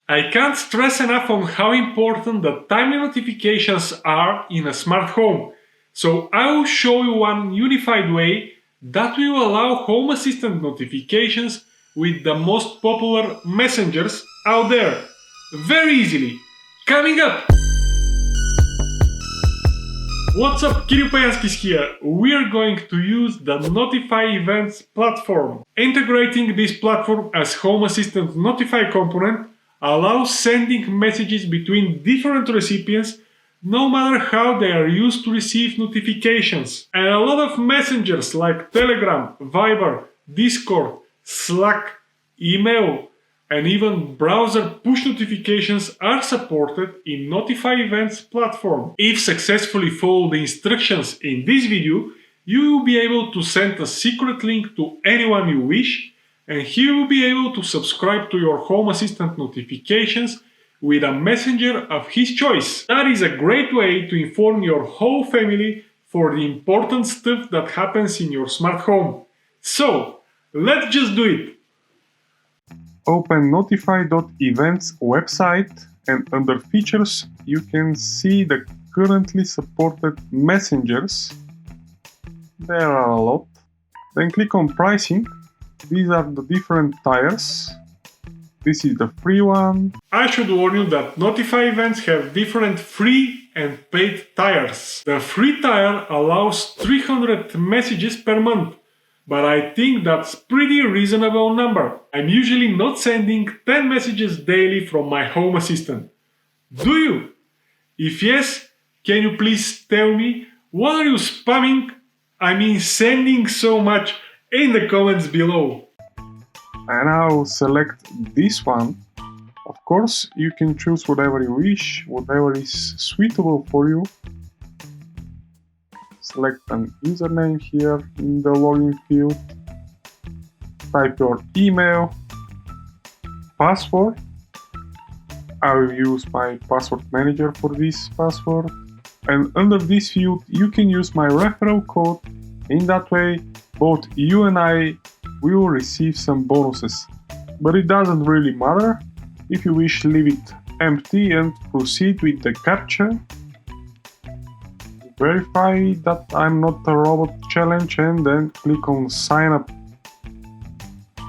I can't stress enough on how important the timely notifications are in a smart home. So I will show you one unified way that will allow Home Assistant notifications with the most popular messengers out there. Very easily. Coming up! What's up, Kiryu here. We're going to use the Notify.events platform. Integrating this platform as Home Assistant Notify component allows sending messages between different recipients no matter how they are used to receive notifications. And a lot of messengers like Telegram, Viber, Discord, Slack, email, and even browser push notifications are supported in Notify.events platform. If successfully follow the instructions in this video, you will be able to send a secret link to anyone you wish, and he will be able to subscribe to your Home Assistant notifications with a messenger of his choice. That is a great way to inform your whole family for the important stuff that happens in your smart home. So, let's just do it! Open Notify.events website, and under features you can see the currently supported messengers. There are a lot. Then click on pricing. These are the different tiers. This is the free one. I should warn you that Notify events have different free and paid tiers. The free tier allows 300 messages per month, but I think that's pretty reasonable number. I'm usually not sending 10 messages daily from my Home Assistant. Do you? If yes, can you please tell me what are you spamming? I mean sending so much in the comments below. And I'll select this one. Of course, you can choose whatever you wish, whatever is suitable for you. Select an username here in the login field. Type your email, password. I will use my password manager for this password. And under this field, you can use my referral code. In that way, both you and I will receive some bonuses. But it doesn't really matter. If you wish, leave it empty and proceed with the captcha. Verify that I'm not a robot challenge and then click on sign up.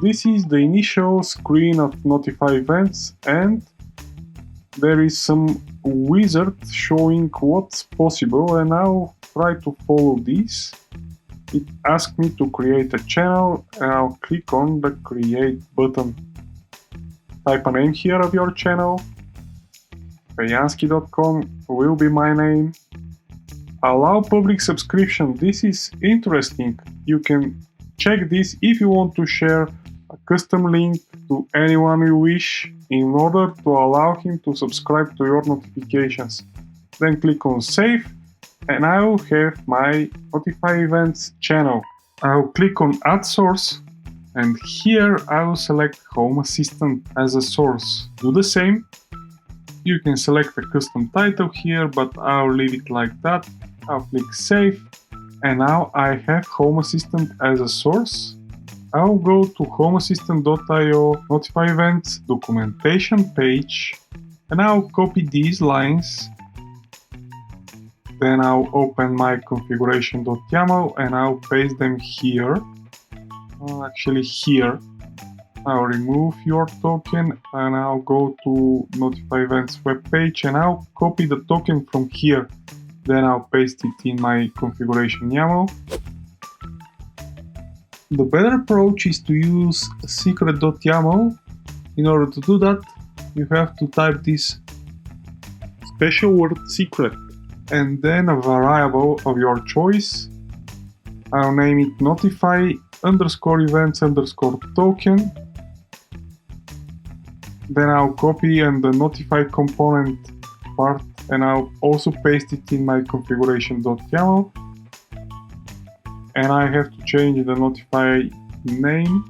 This is the initial screen of Notify events, and there is some wizard showing what's possible, and I'll try to follow this. It asks me to create a channel, and I'll click on the create button. Type a name here of your channel. Pejansky.com will be my name. Allow public subscription. This is interesting. You can check this if you want to share a custom link to anyone you wish in order to allow him to subscribe to your notifications. Then click on save, and I will have my Notify events channel. I will click on add source, and here I will select Home Assistant as a source. Do the same. You can select a custom title here, but I'll leave it like that. I'll click save, and now I have Home Assistant as a source. I'll go to homeassistant.io Notify events documentation page, and I'll copy these lines. Then I'll open my configuration.yaml and I'll paste them here. Actually here. I'll remove your token and I'll go to Notify events webpage and I'll copy the token from here. Then I'll paste it in my configuration YAML. The better approach is to use secret.yaml. In order to do that, you have to type this special word secret and then a variable of your choice. I'll name it notify_events_token. Then I'll copy and the notify component part and I'll also paste it in my configuration.yaml. And I have to change the notify name.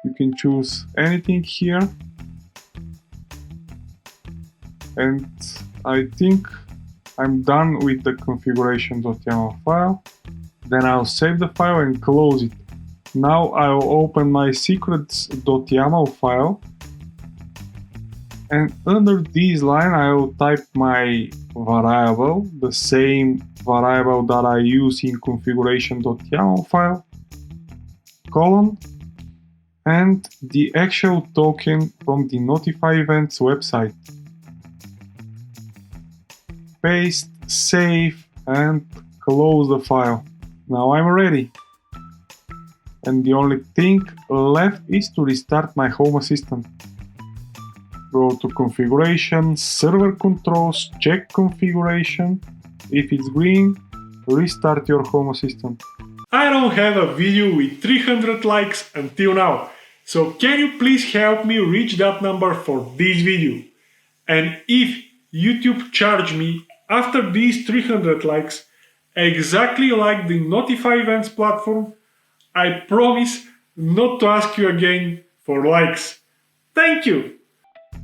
You can choose anything here. And I think I'm done with the configuration.yaml file. Then I'll save the file and close it. Now I'll open my secrets.yaml file. And under this line I will type my variable, the same variable that I use in configuration.yaml file, colon, and the actual token from the Notify.events website. Paste, save, and close the file. Now I'm ready. And the only thing left is to restart my Home Assistant. Go to configuration, server controls, check configuration. If it's green, restart your Home Assistant. I don't have a video with 300 likes until now, so can you please help me reach that number for this video? And if YouTube charge me after these 300 likes, exactly like the Notify events platform, I promise not to ask you again for likes. Thank you!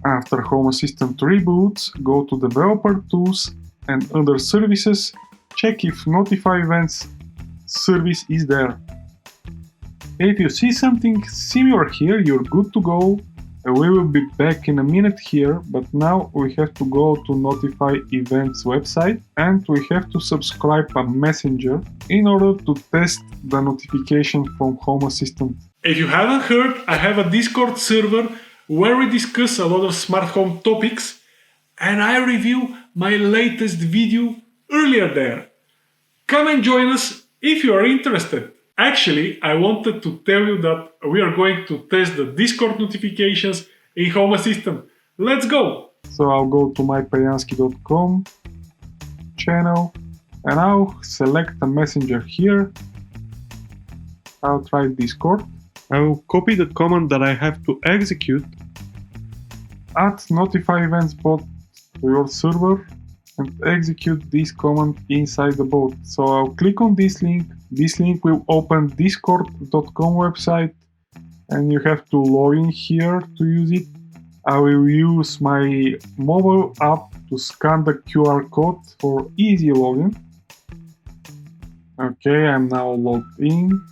After Home Assistant reboots, go to Developer Tools and under Services, check if Notify Events service is there. If you see something similar here, you're good to go. We will be back in a minute here, but now we have to go to Notify Events website and we have to subscribe a messenger in order to test the notification from Home Assistant. If you haven't heard, I have a Discord server where we discuss a lot of smart home topics and I review my latest video earlier there. Come and join us if you are interested. Actually, I wanted to tell you that we are going to test the Discord notifications in Home Assistant. Let's go! So I'll go to mypejansky.com channel and I'll select a messenger here. I'll try Discord. I will copy the command that I have to execute. Add Notify Events bot to your server and execute this command inside the bot. So I'll click on this link. This link will open discord.com website and you have to log in here to use it. I will use my mobile app to scan the QR code for easy login. Okay, I'm now logged in.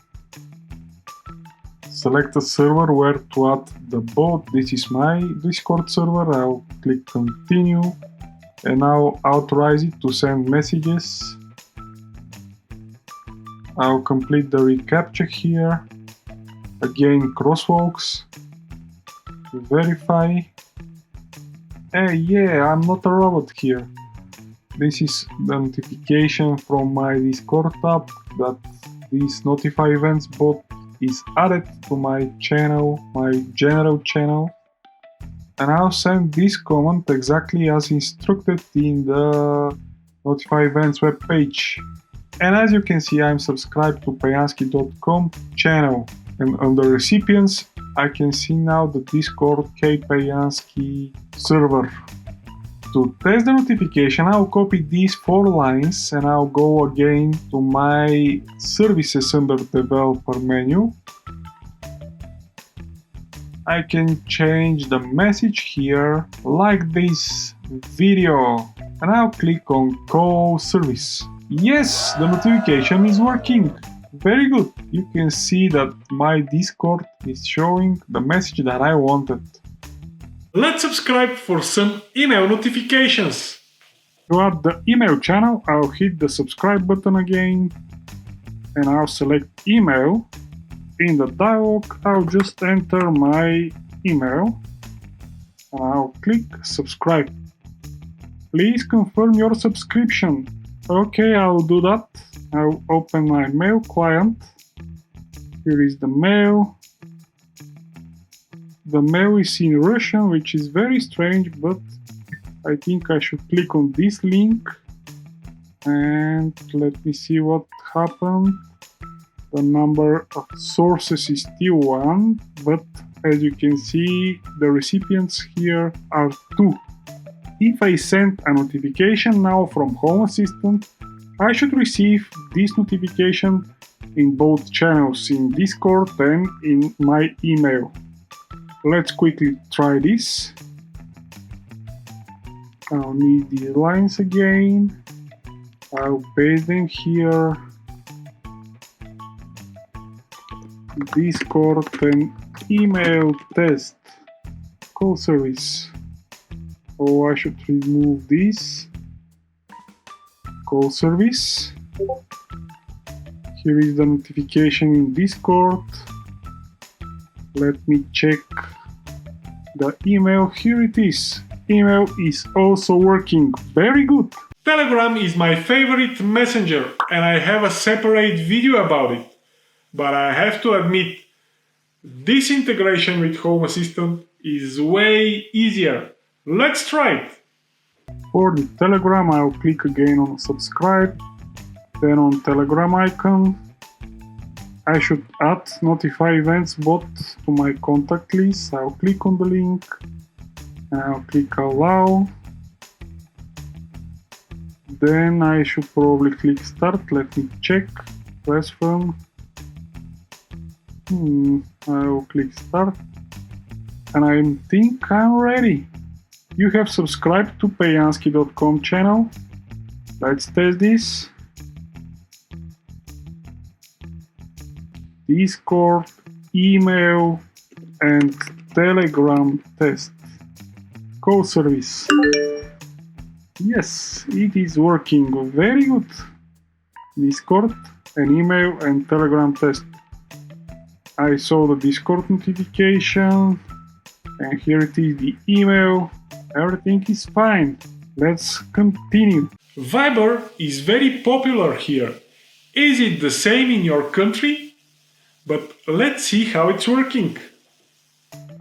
Select a server where to add the bot. This is my Discord server. I'll click continue and now authorize it to send messages. I'll complete the reCAPTCHA here. Again, crosswalks. Verify. Hey, yeah, I'm not a robot here. This is the notification from my Discord tab that this Notify Events bot is added to my channel, my general channel. And I'll send this command exactly as instructed in the Notify Events webpage. And as you can see, I'm subscribed to pejansky.com channel. And under recipients, I can see now the Discord kpejansky server. To test the notification, I'll copy these 4 lines and I'll go again to my services under developer menu. I can change the message here like this video and I'll click on call service. Yes, the notification is working. Very good. You can see that my Discord is showing the message that I wanted. Let's subscribe for some email notifications. To add the email channel, I'll hit the subscribe button again and I'll select email. In the dialog, I'll just enter my email and I'll click subscribe. Please confirm your subscription. Okay, I'll do that. I'll open my mail client. Here is the mail. The mail is in Russian, which is very strange, but I think I should click on this link and let me see what happened. The number of sources is still 1, but as you can see, the recipients here are 2. If I send a notification now from Home Assistant, I should receive this notification in both channels, in Discord and in my email. Let's quickly try this. I'll need these lines again. I'll paste them here. Discord and email test. Call service. Oh, I should remove this call service. Here is the notification in Discord. Let me check the email. Here it is. Email is also working. Very good. Telegram is my favorite messenger and I have a separate video about it. But I have to admit, this integration with Home Assistant is way easier. Let's try it. For the Telegram, I'll click again on subscribe, then on Telegram icon. I should add Notify events bot to my contact list. I'll click on the link and I'll click allow. Then I should probably click start. Let me check. Press from. I'll click start. And I think I'm ready. You have subscribed to Pejanski.com channel. Let's test this. Discord, email, and Telegram test. Call service. Yes, it is working very good. Discord, an email, and Telegram test. I saw the Discord notification, and here it is the email. Everything is fine. Let's continue. Viber is very popular here. Is it the same in your country? But let's see how it's working.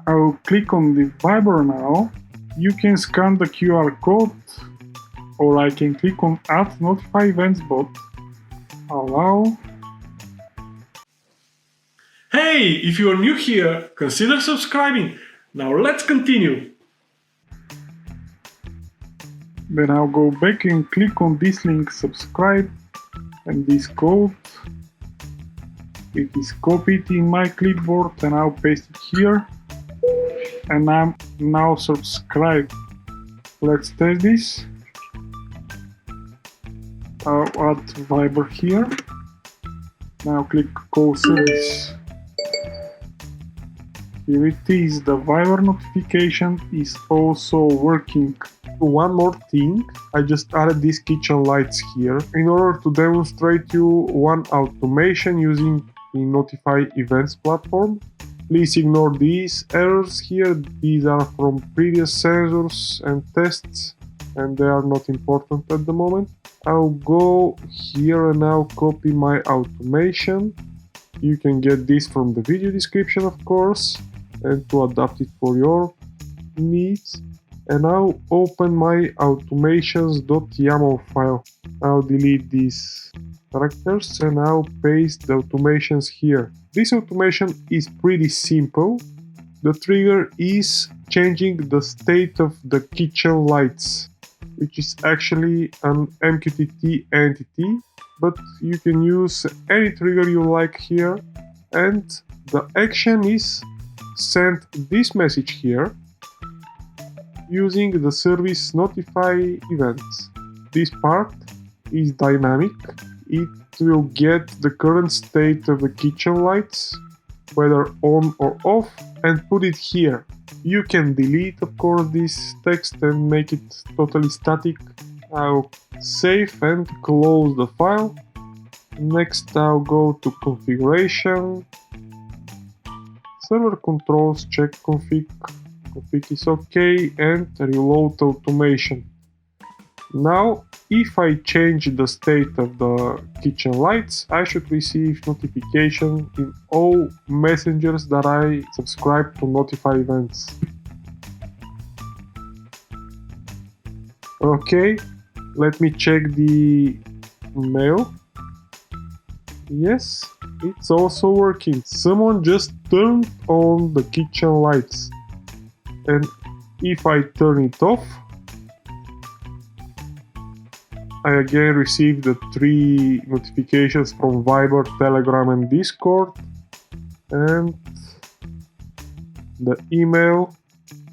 I will click on the Viber now. You can scan the QR code, or I can click on Add Notify Events Bot. Allow. Hey, if you are new here, consider subscribing. Now let's continue. Then I'll go back and click on this link, subscribe, and this code. It is copied in my clipboard and I'll paste it here. And I'm now subscribed. Let's test this. I'll add Viber here. Now click call service. Here it is, the Viber notification is also working. One more thing, I just added these kitchen lights here in order to demonstrate you one automation using the Notify events platform. Please ignore these errors here, these are from previous sensors and tests and they are not important at the moment. I'll go here and now copy my automation. You can get this from the video description of course, and to adapt it for your needs. And I'll open my automations.yaml file. I'll delete these characters and I'll paste the automations here. This automation is pretty simple. The trigger is changing the state of the kitchen lights, which is actually an MQTT entity, but you can use any trigger you like here. And the action is send this message here using the service Notify events. This part is dynamic. It will get the current state of the kitchen lights, whether on or off, and put it here. You can delete of course this text and make it totally static. I'll save and close the file. Next I'll go to configuration, server controls, check config. Config is OK and reload automation. Now if I change the state of the kitchen lights, I should receive notification in all messengers that I subscribe to Notify events. Okay, let me check the mail. Yes, it's also working. Someone just turned on the kitchen lights. And if I turn it off, I again receive the 3 notifications from Viber, Telegram and Discord. And the email,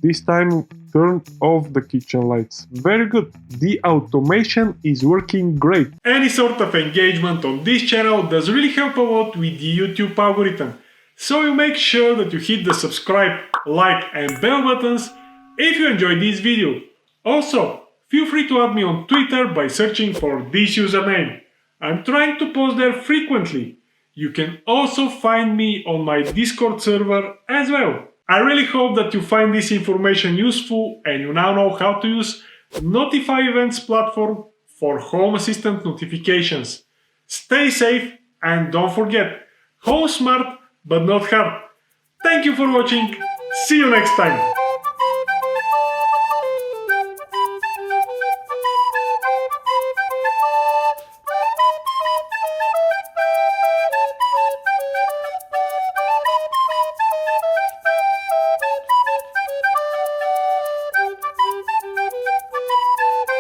this time turned off the kitchen lights. Very good. The automation is working great. Any sort of engagement on this channel does really help a lot with the YouTube algorithm. So you make sure that you hit the subscribe, like and bell buttons if you enjoyed this video. Also, feel free to add me on Twitter by searching for this username. I'm trying to post there frequently. You can also find me on my Discord server as well. I really hope that you find this information useful and you now know how to use Notify Events platform for Home Assistant notifications. Stay safe and don't forget, home smart but not hard. Thank you for watching. See you next time.